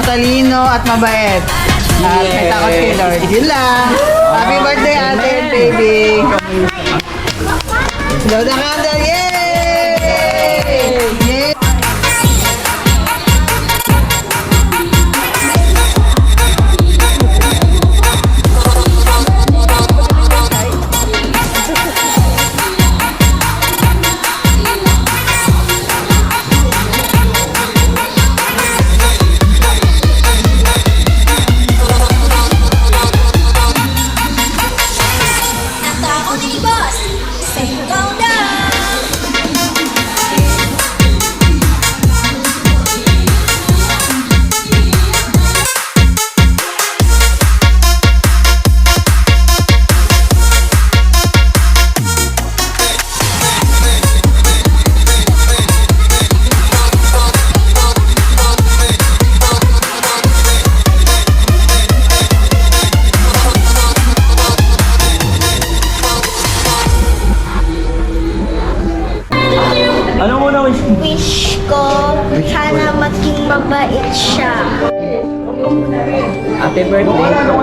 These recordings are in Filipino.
matalino at mabait. At may takot kay Lord. Yun lang. Happy birthday, ate and baby. Blow the candle. Yay! Yay! Ano muna wish mo? Wish ko, sana maging mabait siya. Happy birthday. Sana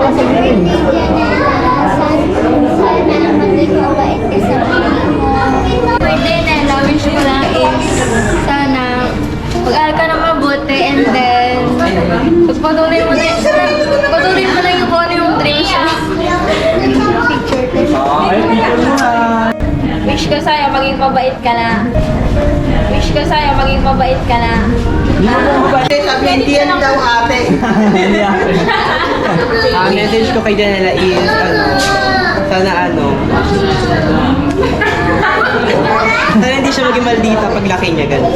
maging mabait ka sa birthday Nela, wish ko lang is sana mag-aral ka na mabuti and then pagpatuloy mo na yung kung ano yung dreams mo. Ay, picture mo na. Wish ko sa'yo maging mabait ka na. Wish ko sa'yo maging mabait ka na. Sabi, hindi yan daw ate. Ang message ko kay Janela is, sana hindi siya maging maldita pag laki niya, gano'n.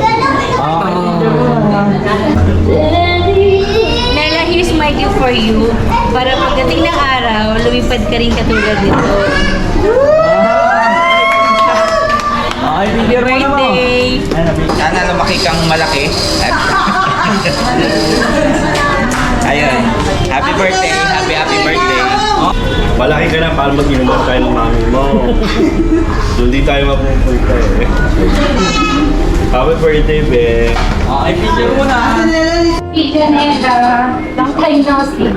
Nela, here's my gift for you. Para pagdating ng araw, lumipad ka rin katulad nito. Ay, picture mo na mo. Sana lumaki kang malaki. Ayun. Happy birthday. Happy birthday. Malaki ka na para mag-inuman tayo ng mami mo. Doon di tayo mapupunta eh. Happy birthday, be. Ay, picture mo na. Janela, long time no see.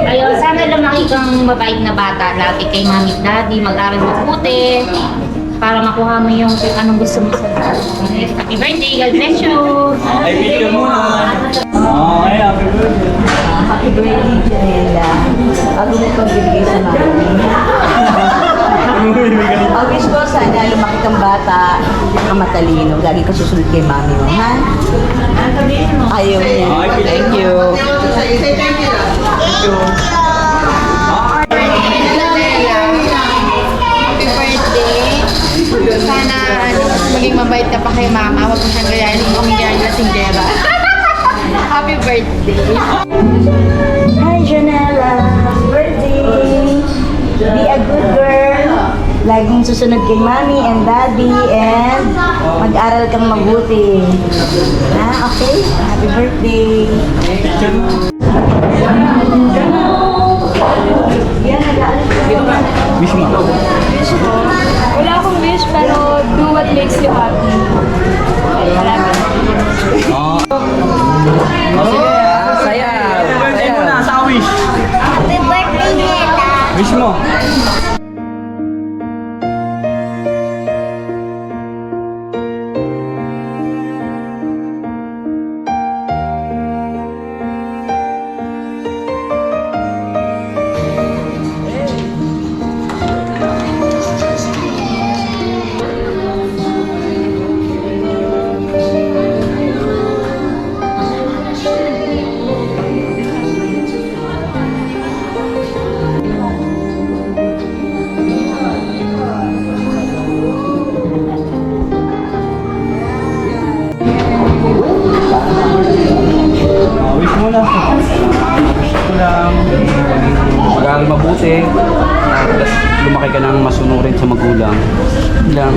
Ayun, sana lumaki kang mabait na bata. Lagi kay mami at daddy, mag-aral mabuti. Para makuha mo yung kung anong gusto mo sa buhay. Happy birthday, God bless you! Ay, picture mo na. Ay, happy birthday. Happy birthday, Janela. Bago mo pang bibigay sa mami. Ang wish ko, sana lumaki kang bata, kang matalino. Lagi ka susunod kay mami mo, ha? Ayaw niya. Thank you. Say thank you. Thank you. Happy birthday! Sana maging mabait ka pa kay mama. Huwag mo siyang gayahin kung umigayan na singgera. Happy birthday! Hi, Janela. Happy birthday. Be a good girl. Laging susunod kay mommy and daddy and mag-aral kang mabuti. Ha? Okay? Happy birthday. Wish mo. Wala akong wish pero do what makes you happy. Marami. Sige, saya. Birthday mo na, sa wish. Happy birthday, Nela! Wish mo. Mag-aaral mabuti, tapos lumaki ka ng masunurin sa magulang. Yun lang.